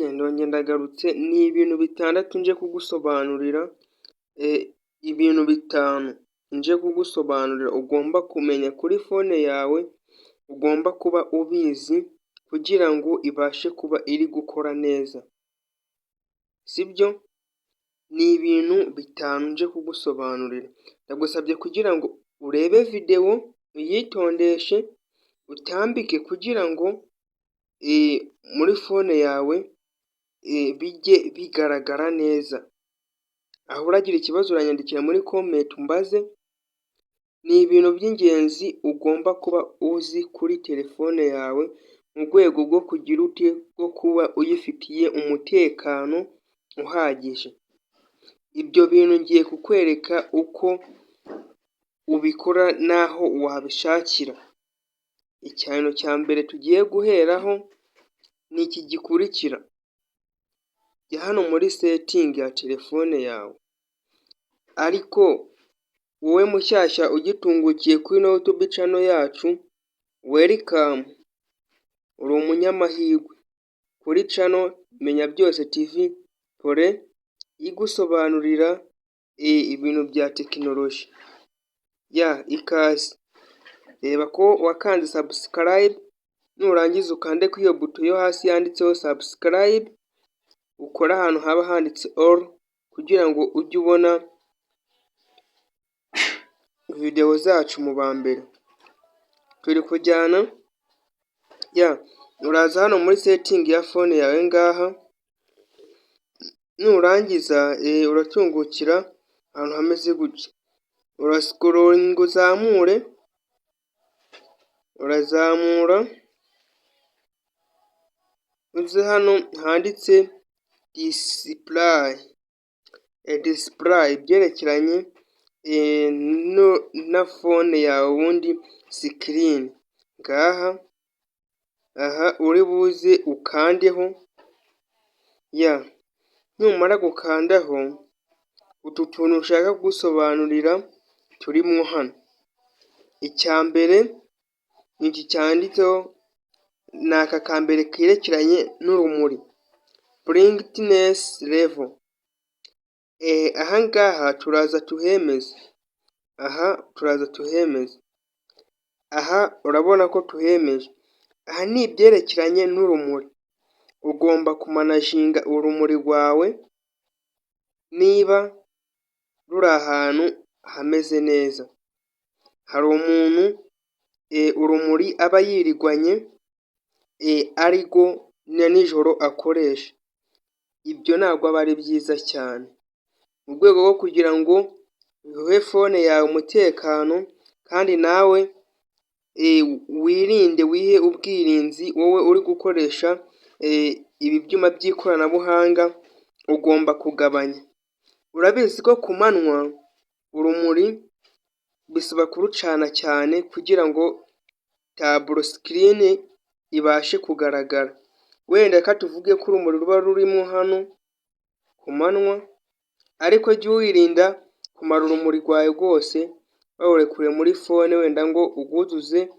ndongera ndagarutse ni ibintu bitandatu nje kugusobanurira, ibintu bitanu nje kugusobanurira ugomba kumenya kuri fone yawe, ugomba kuba ubizi kugira ngo ibashe kuba iri gukora neza, sibyo? Ni ibintu bitanu nje kugusobanurira. Ndagusabye kugira ngo urebe videwo uyitondeshe, utambike kugira ngo muri fone yawe bijye bigaragara neza. Aho uragira ikibazo uranyandikira muri comment umbaze. Ni ibintu by'ingenzi ugomba kuba uzi kuri telefone yawe mu rwego rwo kugira rwo kuba uyifitiye umutekano uhagije. Ibyo bintu ngiye kukwereka uko ubikora n'aho wabishakira. Ikintu cya mbere tugiye guheraho ni iki gikurikira. Jya hano muri setting ya telefone yawe, ariko wowe mushyashya ugitungukiye kuri YouTube channel yacu, welcome, uri umunyamahirwe kuri channel Menya Byose TV, pore igusobanurira ibintu bya tekinoloji. Ikaze. Reba ko wakanze subscribe, nurangiza ukande ku iyo buto yo hasi yanditseho subscribe, ukora ahantu haba handitse all kugira ngo ujye ubona video zacu mu ba mbere. Turi kujyana. Uraza hano muri setting ya phone yawe ngaha, nurangiza uratungukira ahantu hameze gutya. Urascrolling urazamura uze hano handitse display byerekeranye na phone yawe, ubundi screen ngaha. Aha uri buze ukandeho. Numara gukandaho, utu tuntu ushaka gusobanurira turimo hano. Icya mbere ni iki cyanditseho, ni aka kambere kerekeranye n'urumuri, brightness level. Aha ngaha turaza tuhemeze. Aha urabona ko tuhemeje. Aha ni ibyerekeranye n'urumuri. Ugomba kumanajinga urumuri rwawe niba ruri ahantu hameze neza. Hari umuntu urumuri aba yirigwanye arigo na nijoro akoresha. Ibyo ntabwo aba ari byiza cyane. Mu rwego rwo kugira ngo uhe fone yawe umutekano kandi nawe wirinde, wihe ubwirinzi, wowe uri gukoresha ibi byuma by'ikoranabuhanga, ugomba kugabanya. Urabizi ko ku manywa urumuri bisaba kurucana cyane kugira ngo taburo screen ibashe kugaragara. Wenda ka tuvuge ko urumuri ruba rurimo hano ku manywa, ariko jya wirinda kumara urumuri rwawe rwose bawurekure muri fone, wenda ngo uguzuze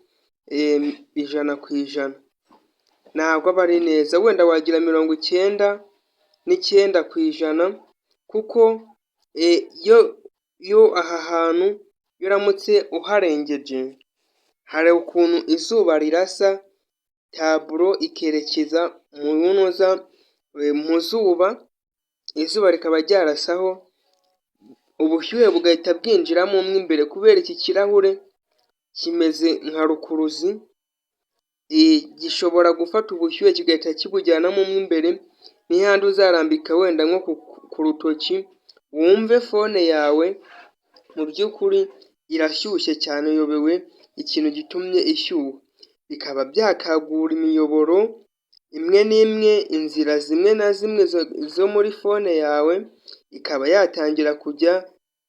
100%. Ntabwo aba ari neza. Wenda wagira 99%, kuko yo aha hantu iyo uramutse uharengeje, hari ukuntu izuba rirasa, taburo ikerekeza mu zuba, izuba rikaba ryarasaho, ubushyuhe bugahita bwinjiramo mo imbere, kubera iki kirahure kimeze nka rukuruzi, gishobora gufata ubushyuhe kigahita kibujyanamo mo imbere. N'ihandi uzarambika wenda nko ku rutoki, wumve fone yawe mu by'ukuri irashyushye cyane, uyobewe ikintu gitumye ishyuha. Bikaba byakagura imiyoboro imwe n'imwe, inzira zimwe na zimwe zo muri fone yawe, ikaba yatangira kujya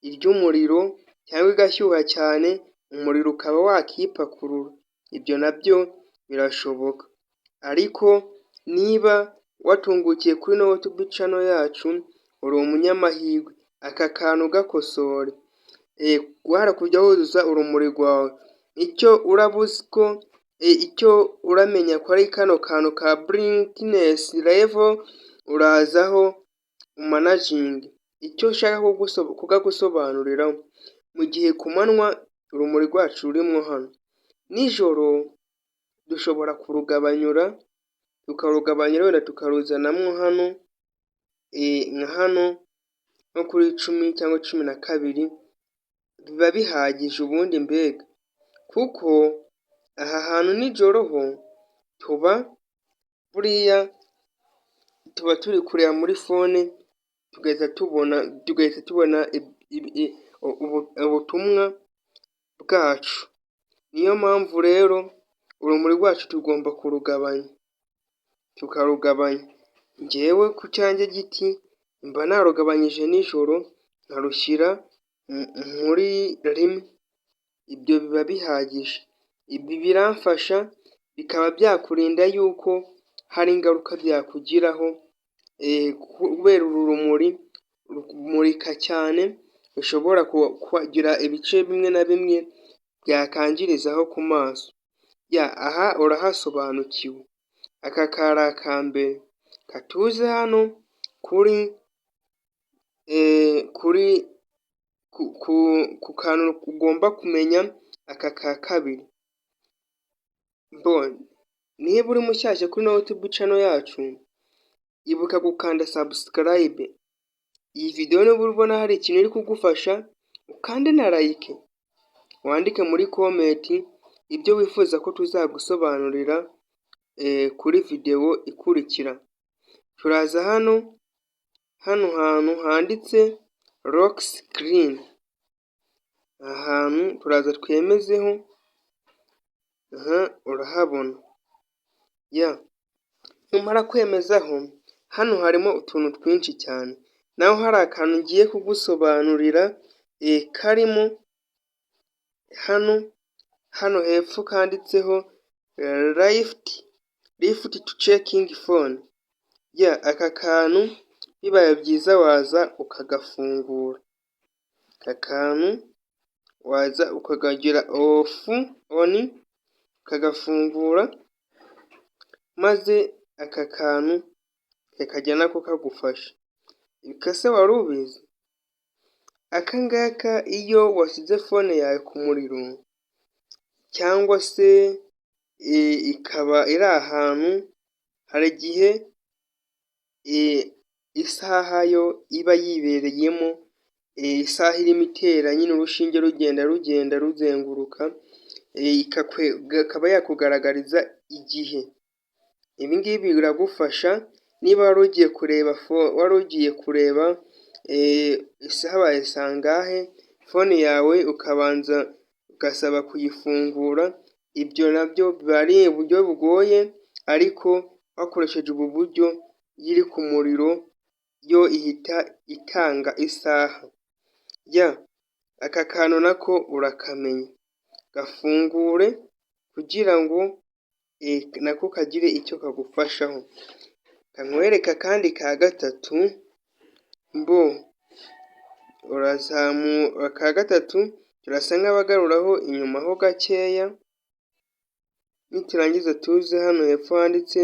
iry'umuriro cyangwa igashyuha cyane, umuriro ukaba wakipakurura. Ibyo nabyo birashoboka. Ariko niba watungukiye kuri YouTube channel yacu, uri umunyamahirwe. Aka kantu gakosore. Guhara kujya wuzuza urumuri rwawe. Icyo urabuzi ko icyo uramenya ko ari kano kantu ka brightness level, urazaho managing. Icyo ushaka kugagusobanurira, mu gihe ku manywa urumuri rwacu rurimo hano, nijoro dushobora kurugabanyura, tukarugabanyura wenda tukaruzanamo hano nka hano nko kuri 10 cyangwa 12, biba bihagije ubundi mbega, kuko aha hantu nijoro ho tuba buriya tuba turi kureba muri fone, tugahita tubona ubutumwa bwacu. Niyo mpamvu rero urumuri rwacu tugomba tukarugabanya. Njyewe ku cyanjye giti mba narugabanyije nijoro nkarushyira muri rimwe, ibyo biba bihagije. Ibi biramfasha, bikaba byakurinda yuko hari ingaruka byakugiraho, kubera uru rumuri rumurika cyane, rushobora kugira ibice bimwe na bimwe byakangirizaho ku maso. Aha urahasobanukiwe. Aka kari akambere, katuze hano ku kantu ugomba kumenya. Aka ka kabiri, niba uri mushyashya kuri YouTube channel yacu, ibuka gukanda subscribe. Iyi video niba ubona hari ikintu iri kugufasha, ukande na like, wandike muri comment ibyo wifuza ko tuzagusobanurira kuri video ikurikira. Turaza hano hantu handitse lock screen, ahantu turaza twemezeho, urahabona. Numara kwemezaho, hano harimo utuntu twinshi cyane, naho hari akantu ngiye kugusobanurira karimo hano hepfo kanditseho lift to checking phone. Aka kantu bibaye byiza waza ukagafungura. Aka kantu waza ukagagira on, ukagafungura, maze aka kantu kakajya nako kagufasha. Ibikase wari ubizi? Aka ngaka iyo wasize fone yawe ku muriro, cyangwa se ikaba iri ahantu, hari igihe isaha yo iba yibereyemo, isaha irimo itera nyine, urushinge rugenda ruzenguruka, ikaba yakugaragariza igihe. Ibi ngibi biragufasha niba wari ugiye kureba isaha baye sangahe, fone yawe ukabanza ugasaba kuyifungura. Ibyo nabyo biba ari uburyo bugoye, ariko wakoresheje ubu buryo iri ku muriro yo ihita itanga isaha. Aka kantu nako urakamenya, gafungure kugira ngo nako kagire icyo kagufashaho. Kankwereka kandi ka gatatu, urazamura ka gatatu, turasa nk'abagaruraho inyuma ho gakeya. Niturangiza tuze hano hepfo handitse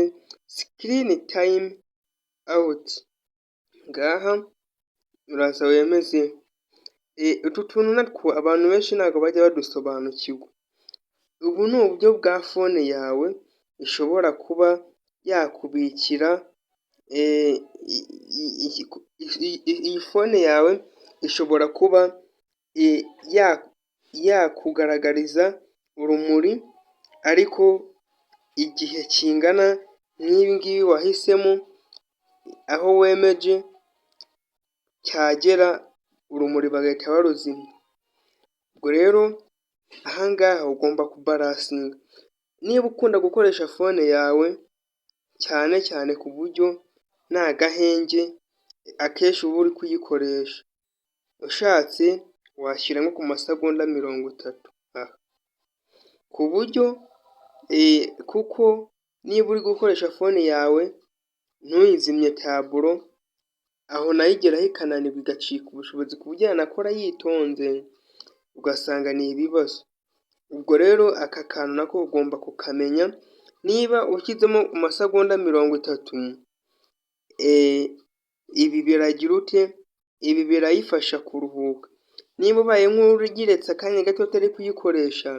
screen time out, ngaha uraza wemeze. Utu tuntu natwo abantu benshi ntabwo bajya badusobanukirwa. Ubu ni uburyo bwa fone yawe ishobora kuba yakubikira, iyi fone yawe ishobora kuba yakugaragariza urumuri, ariko igihe kingana n'ibi ngibi wahisemo, aho wemeje cyagera urumuri bagahita baruzimya. Ubwo rero ahangaha ugomba kubarasinga. Niba ukunda gukoresha fone yawe cyane cyane ku buryo nta gahenge, akenshi uba uri kuyikoresha, ushatse washyira nko ku masegonda 30 ku buryo kuko niba uri gukoresha fone yawe ntuyizimye taburo, aho nayo igeraho ikananirwa igacika ubushobozi ku buryo yanakora yitonze, ugasanga ni ibibazo. ubwo rero aka kantu nako ugomba kukamenya, niba ushyizemo amasegonda 30, ibi biragira ute, ibi birayifasha kuruhuka. Niba ubaye nk'urigiretse akanya gato utari kuyikoresha,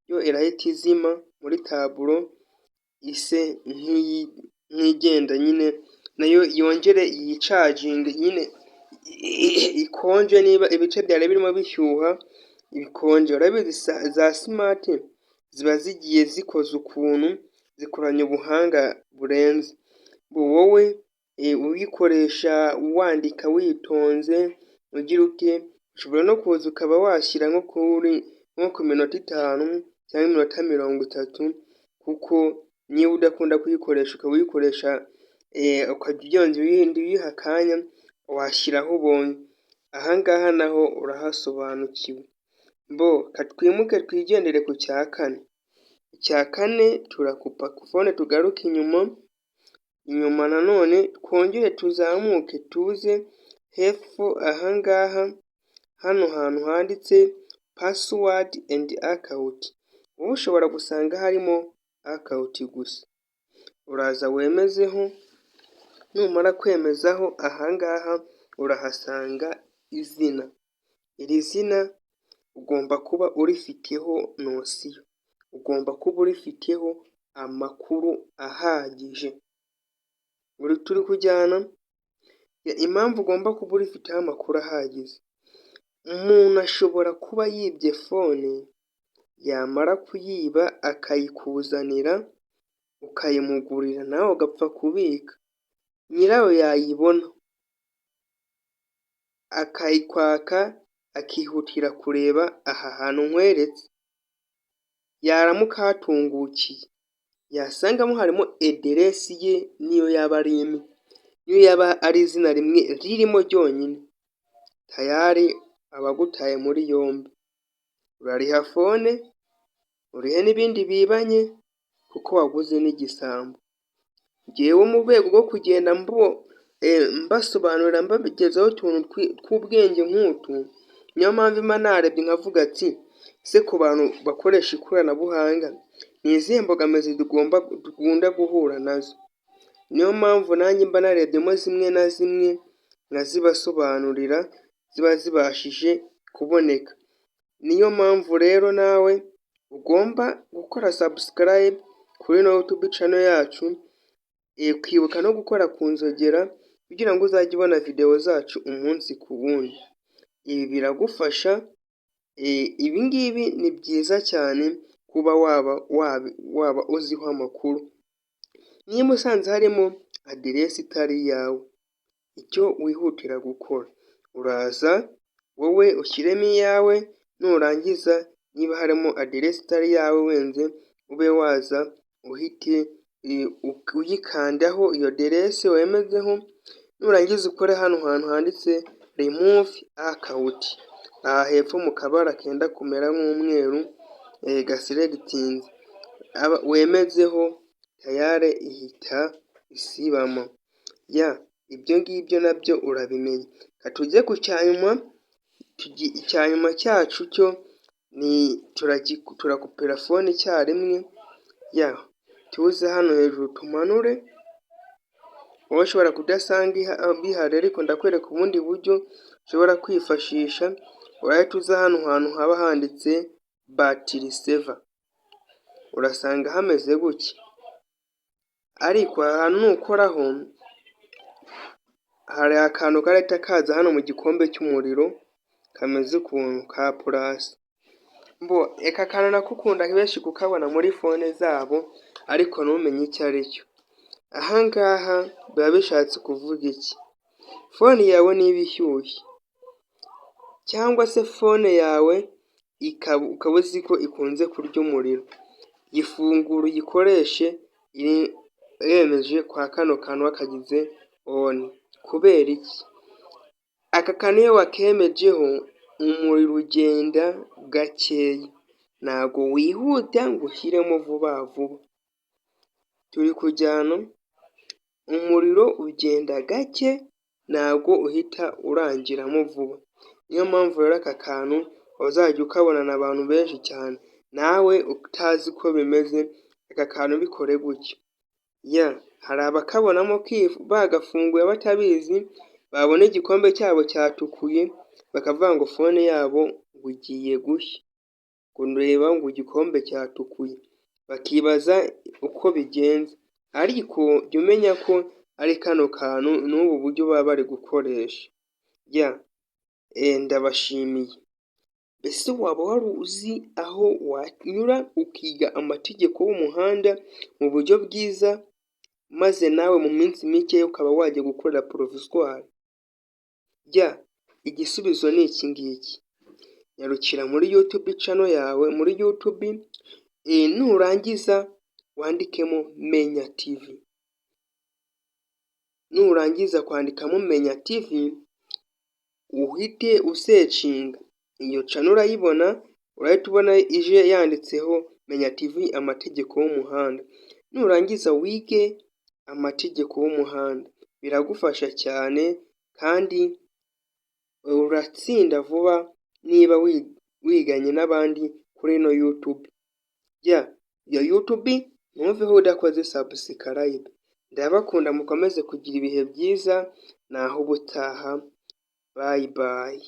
yo irahita izima muri taburo ise nk'igenda nyine, nayo yongere yicaginge nyine ikonje, niba ibice byari birimo bishyuha bikonje. Urabizi za smart ziba zigiye zikoze ukuntu, zikoranye ubuhanga burenze. Wowe uyikoresha wandika witonze ugira ute, ushobora no kuza ukaba washyira nko ku minota 5 cyangwa iminota 30, kuko niba udakunda kuyikoresha ukaba uyikoresha ukajya uyiha akanya, washyiraho ubonye. Ahangaha naho urahasobanukiwe. Katwimuke twigendere ku cya kane. Icya kane turakupa fone tugaruke inyuma nanone twongere tuzamuke tuze hepfo ahangaha, hano hantu handitse password and account. Wowe ushobora gusanga harimo account gusa, uraza wemezeho. Numara kwemezaho ahangaha urahasanga izina. Iri zina ugomba kuba urifiteho nosiyo, ugomba kuba urifiteho amakuru ahagije. Turi kujyana. Impamvu ugomba kuba urifiteho amakuru ahagije, umuntu ashobora kuba yibye fone, yamara kuyiba akayikuzanira ukayimugurira, nawe ugapfa kubika. Nyirayo yayibona akayikwaka, akihutira kureba aha hantu nkweretse, yaramuka hatungukiye yasangamo harimo aderesi ye, niyo yaba ari izina rimwe ririmo ryonyine, tayari abagutaye muri yombi. Urariha fone, urihe n'ibindi bibanye, kuko waguze n'igisambo. Ngewe mu rwego rwo kugenda mbasobanurira, mbabigezaho utuntu tw'ubwenge nk'utu, niyo mpamvu imba narebye nkavuga ati, ese ku bantu bakoresha ikoranabuhanga ni izihe mbogamizi dukunda guhura nazo? Niyo mpamvu nanjye mba narebyemo zimwe na zimwe nkazibasobanurira, ziba zibashije kuboneka. Niyo mpamvu rero nawe ugomba gukora subscribe kuri YouTube channel yacu, kwibuka no gukora ku nzogera kugira ngo uzajye ubona video zacu umunsi ku wundi. Ibi biragufasha. Ibi ngibi ni byiza cyane kuba waba uziho amakuru. Niba usanze harimo aderesi itari yawe, icyo wihutira gukora, uraza wowe ushyiremo iyawe, nurangiza niba harimo aderesi itari yawe wenze, ube waza uhite uyikandaho iyo aderesi wemezeho, nurangiza ukore hano hantu handitse remove account, aha hepfo mu kabara kenda kumera nk'umweru gaseregitinze, wemezeho, tayari ihita isibamo. Ibyo ngibyo nabyo urabimenya. Tujye ku cyanyuma. Icyanyuma cyacu cyo ni turakupera fone icyarimwe. Tuze hano hejuru tumanure. Wowe ushobora kudasanga bihari, ariko ndakwereka ubundi buryo ushobora kwifashisha. Urahita uza hano hantu haba handitse battery saver, urasanga hameze gutya, ariko ahantu nukoraho hari akantu karahita kaza hano mu gikombe cy'umuriro kameze ukuntu ka purasi. Aka kantu nakukunda benshi kukabona muri fone zabo, ariko ntumenye icyo ari cyo. Ahangaha biba bishatse kuvuga iki? Fone yawe niba ishyushye, cyangwa se fone yawe ukaba uzi ko ikunze kurya umuriro, gifungura uyikoreshe yemeje kwa kano kantu wakagize on. Kubera iki? Aka kantu iyo wakemejeho umuriro ugenda gakeya, ntabwo wihuta ngo ushyiremo vuba vuba. Turi kujyana. Umuriro ugenda gake, ntabwo uhita urangiramo vuba. Niyo mpamvu rero aka kantu uzajya ukabona n'abantu benshi cyane. nawe utazi uko bimeze aka kantu bikore gutyo. Hari abakabonamo bagafunguye batabizi, babona igikombe cyabo cyatukuye bakavuga ngo fone yabo ngo igiye gushya, ngo ndeba ngo igikombe cyatukuye, bakibaza uko bigenze, ariko jya umenya ko ari kano kantu n'ubu buryo baba bari gukoresha. Ndabashimiye. Ese waba wari uzi aho wanyura ukiga amategeko y'umuhanda mu buryo bwiza, maze nawe mu minsi mike ukaba wajya gukorera provisoire? Igisubizo ni iki ngiki. Nyarukira muri YouTube channel yawe, muri YouTube nurangiza wandikemo Menya TV. Nurangiza kwandikamo Menya TV, uhite usearchinga iyo channel, urayibona, urahita ubona ije yanditseho Menya TV amategeko y'umuhanda. Nurangiza wige amategeko y'umuhanda, biragufasha cyane kandi uratsinda vuba niba wiganye n'abandi kuri ino YouTube. Iyo YouTube ntuveho udakoze subscribe. Ndabakunda, mukomeze kugira ibihe byiza, naho ubutaha. Bye bye.